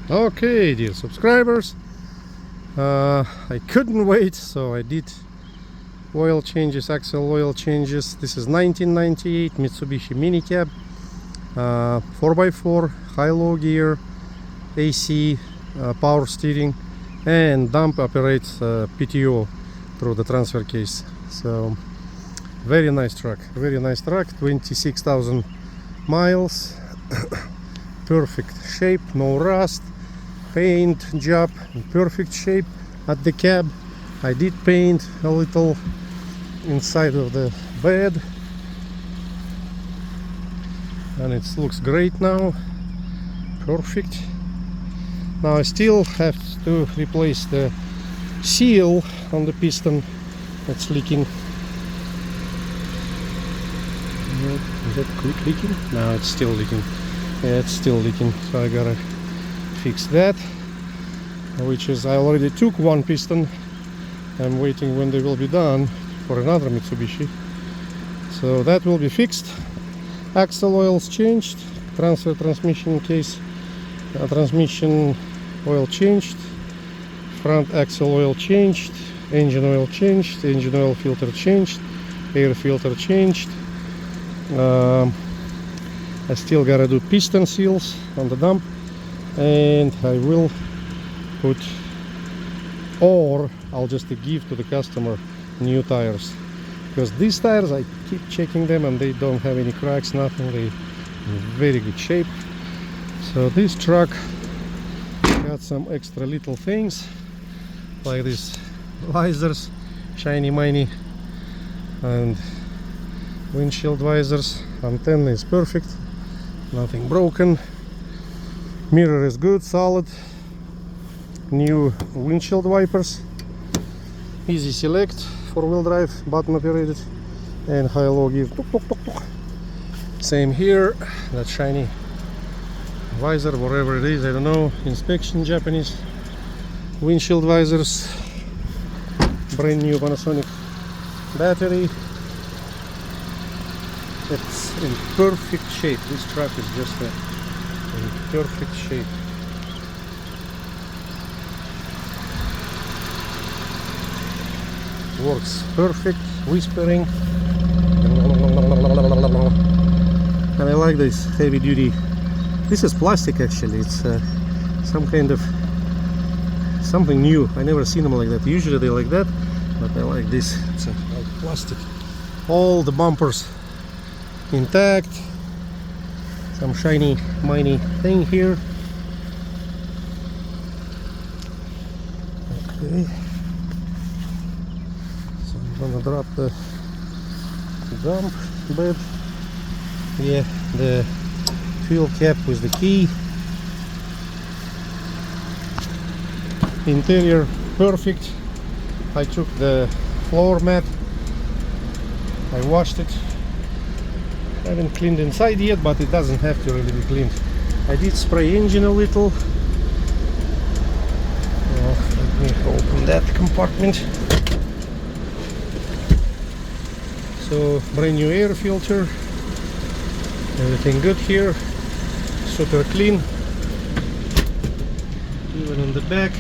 Okay, dear subscribers, I couldn't wait, so I did oil changes, axle oil changes. This is 1998 Mitsubishi minicab, 4x4, high-low gear, AC, power steering, and dump operates PTO through the transfer case. So very nice truck, 26,000 miles. Perfect shape, no rust, paint job in perfect shape. At the cab I did paint a little inside of the bed, and it looks great now, perfect. Now I still have to replace the seal on the piston that's leaking. Is that leaking? No, it's still leaking. Yeah, it's still leaking, so I gotta fix that, which is, I already took one piston. I'm waiting when they will be done for another Mitsubishi, so that will be fixed. Axle oils changed, transmission case, transmission oil changed, front axle oil changed, engine oil changed, engine oil filter changed, air filter changed. I still gotta do piston seals on the dump, and I will put, or I'll just give to the customer new tires, because these tires, I keep checking them and they don't have any cracks, nothing. They in very good shape. So this truck got some extra little things like these visors, shiny miny, and windshield visors. Antenna is perfect, nothing broken. Mirror is good, solid. New windshield wipers, easy select, 4-wheel drive, button operated, and high-low gear. Same here, that shiny visor, whatever it is, I don't know. Inspection Japanese. Windshield visors, brand new Panasonic battery. It's in perfect shape. This truck is just in perfect shape. Works perfect, whispering, and I like this heavy duty. This is plastic actually. It's some kind of something new. I never seen them like that. Usually they like that, but I like this. It's like plastic. All the bumpers intact. Some shiny miny thing here. Okay, so I'm gonna drop the dump bed. Yeah, the fuel cap with the key. Interior perfect. I took the floor mat, I washed it. I haven't cleaned inside yet, but it doesn't have to really be cleaned. I did spray engine a little. Let me open that compartment. So brand new air filter, everything good here, super clean. Even on the back,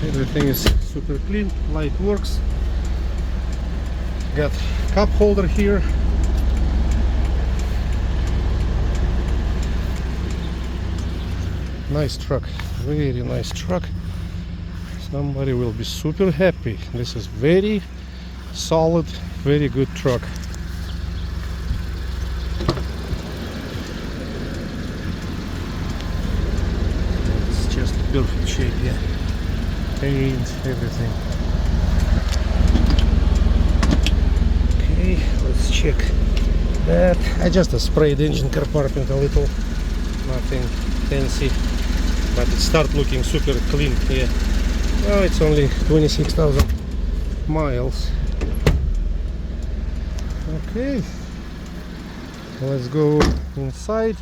everything is super clean. Light works. Got cup holder here. Nice truck, very nice truck. Somebody will be super happy. This is very solid, very good truck. It's just perfect shape, yeah. Paint, everything. Okay, let's check that. I just sprayed engine compartment a little, nothing fancy, but it starts looking super clean here. Oh, it's only 26,000 miles. Okay, let's go inside.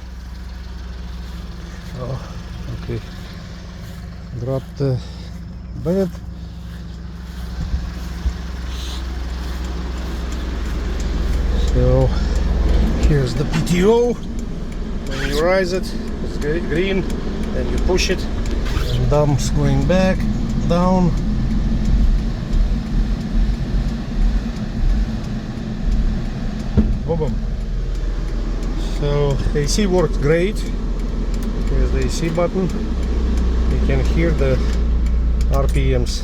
Oh, okay. Drop the bed. So here's the PTO. When you raise it, it's is green, and you push it, and dump's going back, down. Boom. So the AC works great. Here's the AC button. You can hear the RPMs.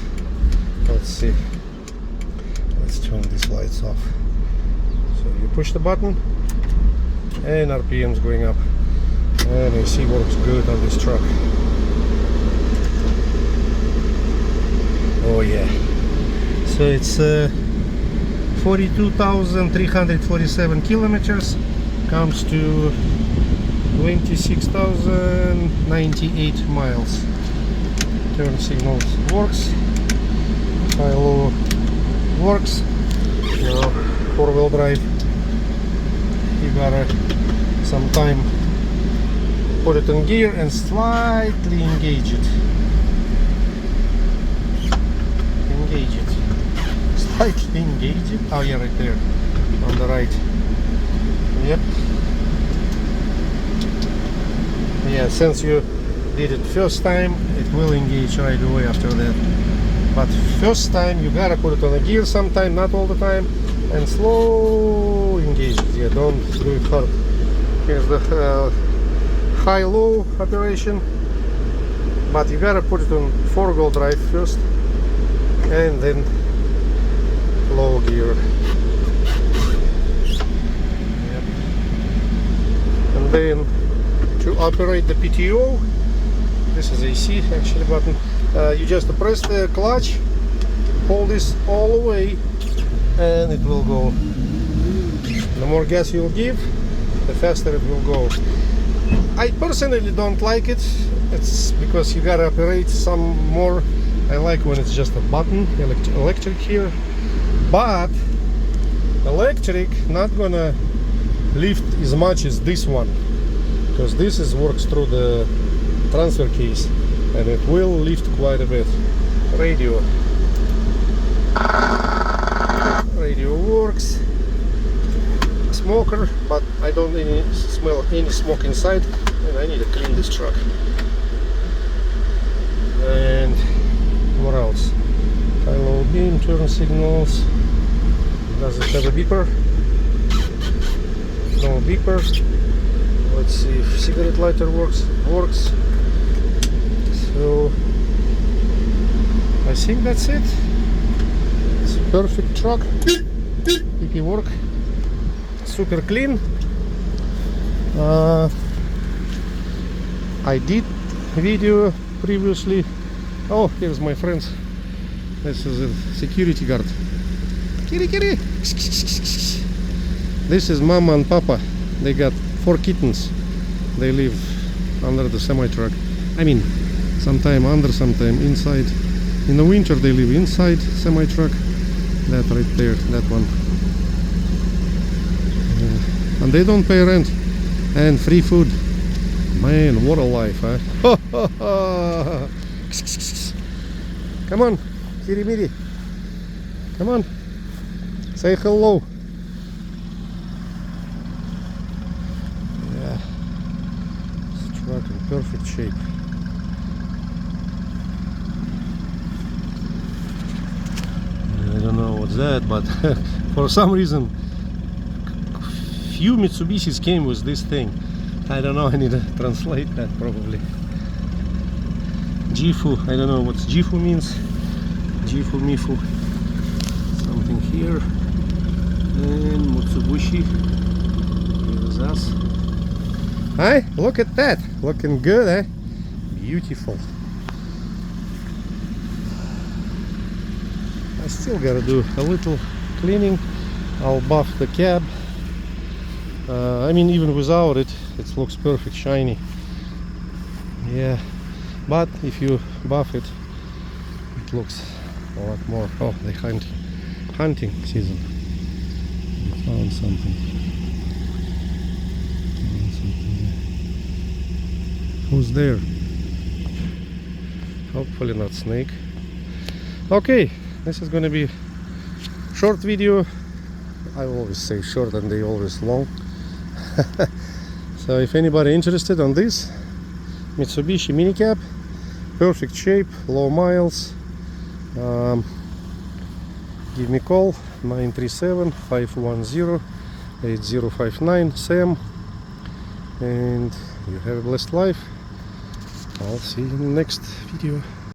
Let's see. Let's turn these lights off. So you push the button and RPMs going up. And AC works good on this truck. Oh yeah. So it's 42,347 kilometers. Comes to 26,098 miles. Turn signals works. High-low works. Now 4-wheel drive. You gotta sometime put it in gear and slightly engage it. Engage it. Slightly engage it. Oh yeah, right there. On the right. Yep. Yeah, since you did it first time, it will engage right away after that. But first time you gotta put it on a gear sometime, not all the time, and slow engage it. Yeah, don't do it hard. Here's the high-low operation, but you gotta put it on 4-wheel drive first, and then low gear. Yep. And then to operate the PTO, this is AC actually button. You just press the clutch, hold this all the way, and it will go. The more gas you'll give, the faster it will go. I personally don't like it. It's because you gotta operate some more. I like when it's just a button, electric here. But electric not gonna lift as much as this one, because this works through the transfer case, and it will lift quite a bit. Radio works. Smoker, but I don't smell any smoke inside, and I need to clean this truck. And what else? High-low beam, turn signals. Does it have a beeper? No beeper. Let's see if cigarette lighter works. So I think that's it. It's a perfect truck. PP work. Super clean. I did video previously. Oh, here's my friends. This is a security guard. Kitty. This is Mama and Papa. They got 4 kittens. They live under the semi-truck. I mean, sometime under, sometime inside. In the winter they live inside semi-truck. That right there, that one. And they don't pay rent. And free food. Man, what a life, huh? Come on, kitty bitty. Come on. Say hello. Yeah. This truck in perfect shape. I don't know what's that, but for some reason few Mitsubishis came with this thing. I don't know, I need to translate that probably. Jifu, I don't know what Jifu means. Jifu, Mifu. Something here. And Mitsubishi. Here's us. Hi, look at that. Looking good, eh? Beautiful. I still gotta do a little cleaning. I'll buff the cab. I mean, even without it, it looks perfect, shiny. Yeah, but if you buff it, it looks a lot more. Oh, they hunting season. Found something. Who's there? Hopefully not snake. Okay, this is gonna be short video. I always say short and they always long. So if anybody interested on this, Mitsubishi minicab, perfect shape, low miles. Give me a call 937-510-8059 Sam, and you have a blessed life. I'll see you in the next video.